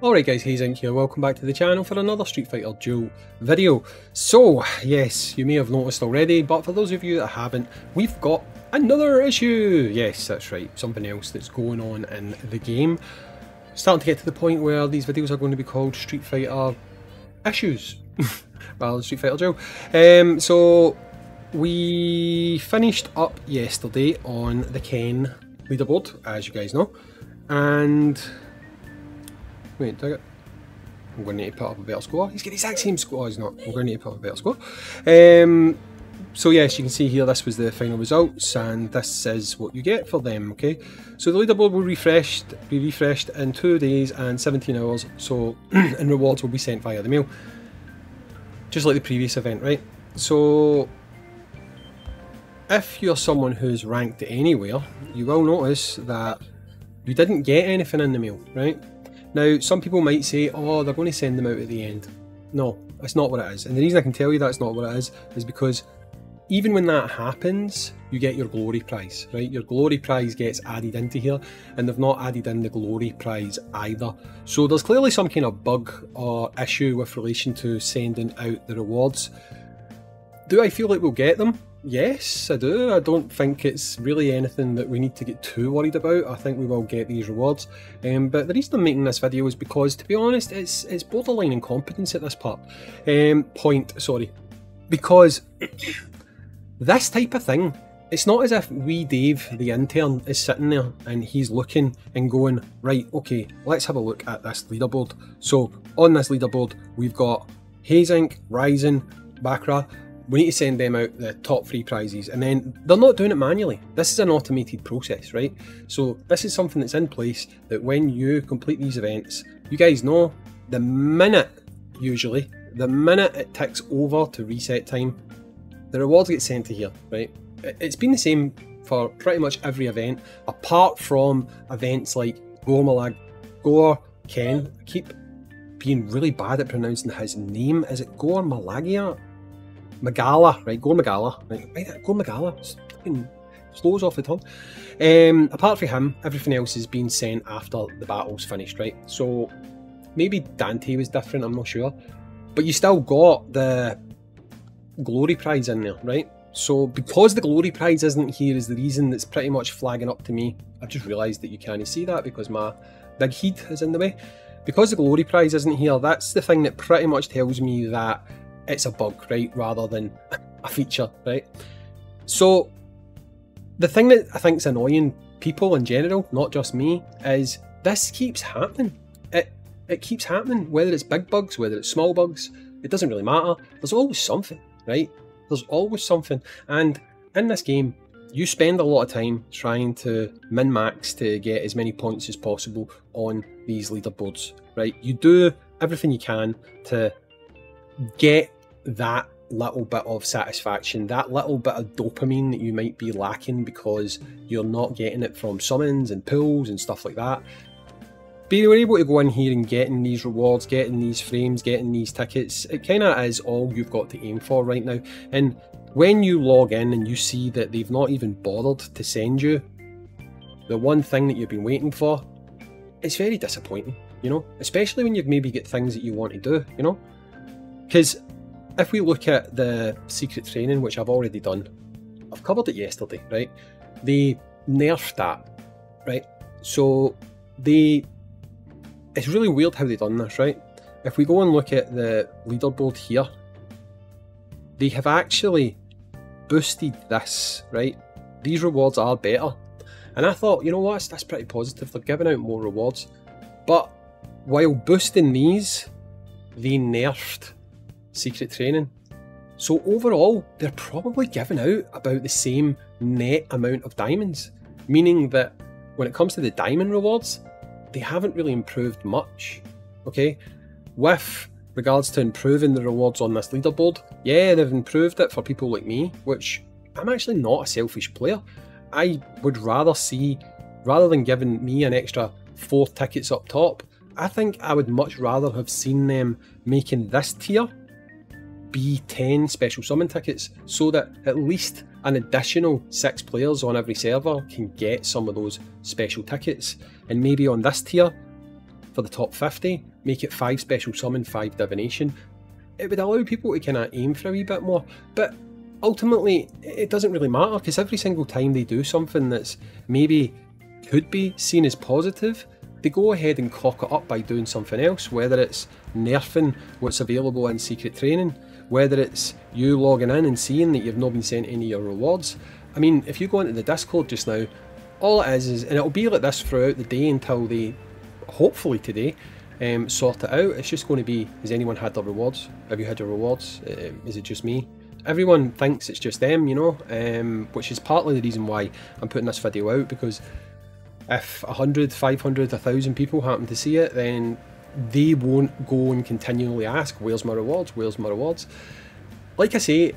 Alright guys, Hayzink here, welcome back to the channel for another Street Fighter Duel video. So, yes, you may have noticed already, but for those of you that haven't, we've got another issue! Yes, that's right, something else that's going on in the game. Starting to get to the point where these videos are going to be called Street Fighter Issues, rather than Street Fighter Duel. So, we finished up yesterday on the Ken leaderboard, as you guys know, and... Wait, I'm going to need to put up a better score. He's got the exact same score. He's not. I'm going to need to put up a better score. So yes, you can see here this was the final results, and this is what you get for them. Okay, so the leaderboard will be refreshed in 2 days and 17 hours. So and rewards will be sent via the mail, just like the previous event, right? So if you're someone who's ranked anywhere, you will notice that you didn't get anything in the mail, right? Now, some people might say, oh, they're going to send them out at the end. No, that's not what it is. And the reason I can tell you that's not what it is because even when that happens, you get your glory prize, right? Your glory prize gets added into here, and they've not added in the glory prize either. So there's clearly some kind of bug or issue with relation to sending out the rewards. Do I feel like we'll get them? Yes, I do. I don't think it's really anything that we need to get too worried about. I think we will get these rewards. But the reason I'm making this video is because, to be honest, it's borderline incompetence at this point. Because this type of thing, it's not as if wee Dave, the intern, is sitting there and he's looking and going, right, okay, let's have a look at this leaderboard. So on this leaderboard, we've got Hayzink, Ryzen, Bakra. We need to send them out the top 3 prizes, and then they're not doing it manually. This is an automated process, right? So this is something that's in place that when you complete these events, you guys know the minute it ticks over to reset time, the rewards get sent to here, right? It's been the same for pretty much every event, apart from events like Gore Ken. I keep being really bad at pronouncing his name. Is it Gore Malagia? Magala, right? Gore Magala, right? Gore Magala. Fucking slows off the tongue. Apart from him, everything else is being sent after the battle's finished, right? So maybe Dante was different, I'm not sure, but you still got the glory prize in there, right? So because the glory prize isn't here is the reason that's pretty much flagging up to me. I've just realised that you can't see that because my big heat is in the way. Because the glory prize isn't here, that's the thing that pretty much tells me that it's a bug, right, rather than a feature, right? So the thing that I think is annoying people in general, not just me, is this keeps happening. It keeps happening, whether it's big bugs, whether it's small bugs, it doesn't really matter. There's always something, right? There's always something. And in this game, you spend a lot of time trying to min-max to get as many points as possible on these leaderboards, right? You do everything you can to get that little bit of satisfaction, that little bit of dopamine that you might be lacking because you're not getting it from summons and pulls and stuff like that. But you were able to go in here and getting these rewards, getting these frames, getting these tickets. It kind of is all you've got to aim for right now. And when you log in and you see that they've not even bothered to send you the one thing that you've been waiting for, it's very disappointing, you know, especially when you maybe get things that you want to do, you know. Because if we look at the secret training, which I've already done, I've covered it yesterday, right? They nerfed that, right? So it's really weird how they've done this, right? If we go and look at the leaderboard here, they have actually boosted this, right? These rewards are better. And I thought, you know what, that's pretty positive. They're giving out more rewards. But while boosting these, they nerfed secret training. So overall, they're probably giving out about the same net amount of diamonds, meaning that when it comes to the diamond rewards, they haven't really improved much, okay? With regards to improving the rewards on this leaderboard, yeah, they've improved it for people like me, which I'm actually not a selfish player. I would rather see, rather than giving me an extra 4 tickets up top, I think I would much rather have seen them making this tier be 10 special summon tickets so that at least an additional 6 players on every server can get some of those special tickets. And maybe on this tier, for the top 50, make it 5 special summon, 5 divination, it would allow people to kind of aim for a wee bit more. But ultimately, it doesn't really matter, because every single time they do something that's maybe could be seen as positive, they go ahead and cock it up by doing something else, whether it's nerfing what's available in secret training, whether it's you logging in and seeing that you've not been sent any of your rewards. I mean, if you go into the Discord just now, all it is, and it'll be like this throughout the day until they, hopefully today, sort it out. It's just going to be, has anyone had their rewards? Have you had your rewards? Is it just me? Everyone thinks it's just them, you know, which is partly the reason why I'm putting this video out, because if 100, 500, 1,000 people happen to see it, then they won't go and continually ask, where's my rewards, where's my rewards? Like I say,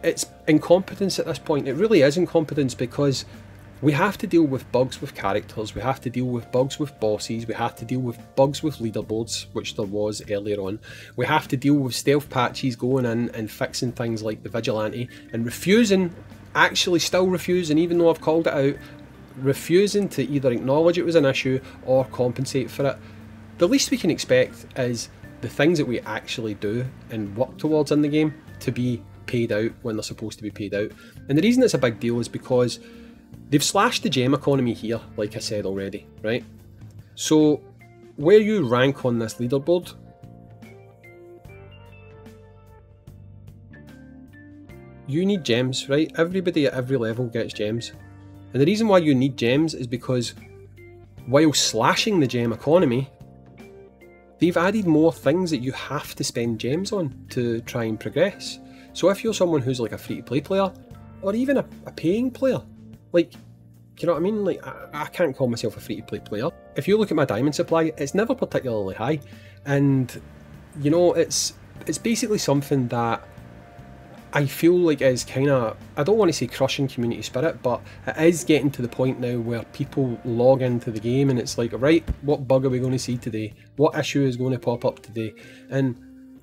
it's incompetence at this point. It really is incompetence, because we have to deal with bugs with characters, we have to deal with bugs with bosses, we have to deal with bugs with leaderboards, which there was earlier on. We have to deal with stealth patches going in and fixing things like the Vigilante, and refusing, actually still refusing, even though I've called it out, refusing to either acknowledge it was an issue or compensate for it. The least we can expect is the things that we actually do and work towards in the game to be paid out when they're supposed to be paid out. And the reason it's a big deal is because they've slashed the gem economy here, like I said already, right? So where you rank on this leaderboard, you need gems, right? Everybody at every level gets gems. And the reason why you need gems is because while slashing the gem economy, they've added more things that you have to spend gems on to try and progress. So if you're someone who's like a free-to-play player, or even a paying player, like, you know what I mean? Like, I can't call myself a free-to-play player. If you look at my diamond supply, it's never particularly high. And, you know, it's basically something that I feel like is kind of, I don't want to say crushing community spirit, but it is getting to the point now where people log into the game and it's like, right, what bug are we going to see today? What issue is going to pop up today? And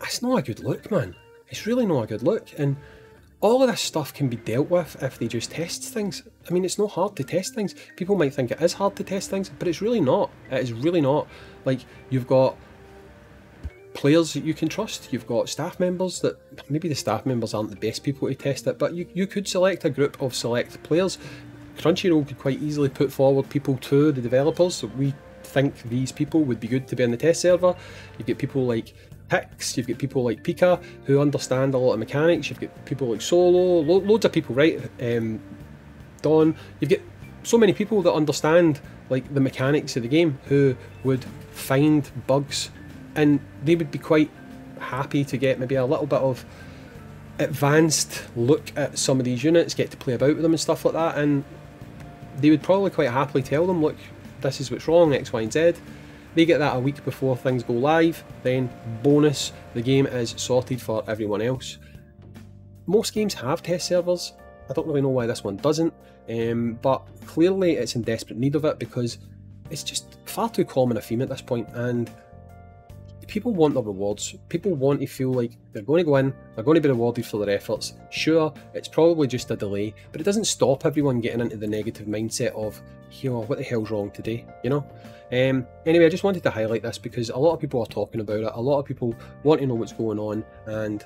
it's not a good look, man. It's really not a good look. And all of this stuff can be dealt with if they just test things. I mean, it's not hard to test things. People might think it is hard to test things, but it's really not. It is really not. Like, you've got players that you can trust, you've got staff members that, maybe the staff members aren't the best people to test it, but you could select a group of select players. Crunchyroll could quite easily put forward people to the developers that we think these people would be good to be in the test server. You get people like Hicks, you've got people like Pika who understand a lot of mechanics, you've got people like Solo, loads of people, right? Dawn, you've got so many people that understand like the mechanics of the game who would find bugs, and they would be quite happy to get maybe a little bit of advanced look at some of these units, get to play about with them and stuff like that, and they would probably quite happily tell them, look, this is what's wrong, X, Y and Z. They get that a week before things go live, then bonus, the game is sorted for everyone else. Most games have test servers, I don't really know why this one doesn't, but clearly it's in desperate need of it because it's just far too common a theme at this point, and people want their rewards. People want to feel like they're going to go in, they're going to be rewarded for their efforts. Sure, it's probably just a delay, but it doesn't stop everyone getting into the negative mindset of, yo, what the hell's wrong today, you know? Anyway, I just wanted to highlight this because a lot of people are talking about it, a lot of people want to know what's going on, and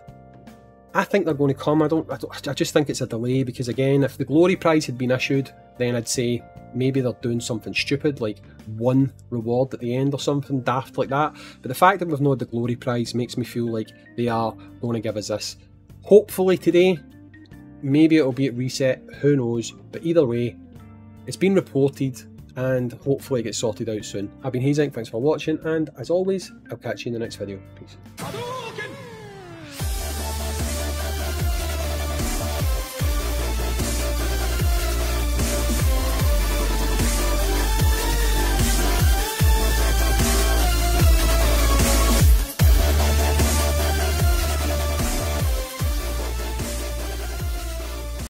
I think they're going to come. I just think it's a delay because, again, if the glory prize had been issued, then I'd say maybe they're doing something stupid like one reward at the end or something daft like that. But the fact that we've not had the glory prize makes me feel like they are going to give us this. Hopefully today, maybe it'll be at reset, who knows. But either way, it's been reported and hopefully it gets sorted out soon. I've been Hayzink, thanks for watching, and as always, I'll catch you in the next video. Peace.